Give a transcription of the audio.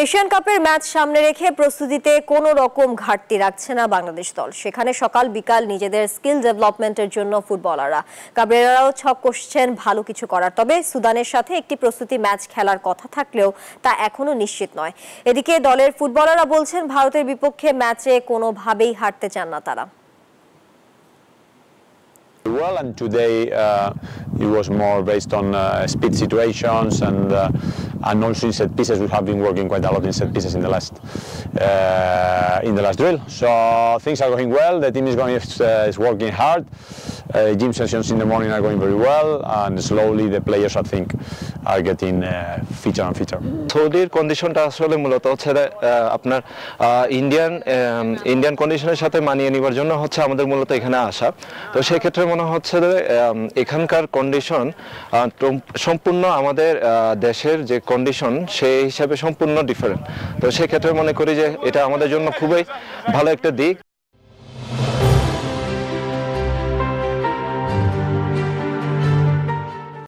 Asian কাপের match সামনে রেখে প্রস্তুতিতে কোনো রকম ঘাটতি রাখছে না বাংলাদেশ দল। সেখানে সকাল বিকাল নিজেদের স্কিল ডেভেলপমেন্টের জন্য ফুটবলাররা কাবরেরাও ছক কষছেন ভালো কিছু করার। তবে সুদানের সাথে একটি প্রস্তুতি ম্যাচ খেলার কথা থাকলেও তা এখনো নিশ্চিত নয়। এদিকে দলের ফুটবলাররা বলছেন ভারতের বিপক্ষে ম্যাচে কোনোভাবেই হারতে চান না তারা। Well, and today it was more based on speed situations and also in set pieces. We have been working quite a lot in set pieces in the last drill. So things are going well. The team is working hard. Gym sessions in the morning are going very well, and slowly the players I think are getting fitter and fitter. সৌদির কন্ডিশনটা আসলে মূলত হচ্ছে আপনার Indian কন্ডিশনের সাথে মানিয়ে নেবার জন্য হচ্ছে আমাদের মূলত এখানে আসা। তো সেই ক্ষেত্রে মনে হচ্ছে যে এখানকার কন্ডিশন সম্পূর্ণ আমাদের দেশের যে কন্ডিশন সেই হিসাবে সম্পূর্ণ ডিফারেন্ট। তো সেই ক্ষেত্রে মনে করি যে এটা আমাদের জন্য খুবই ভালো একটা দিক।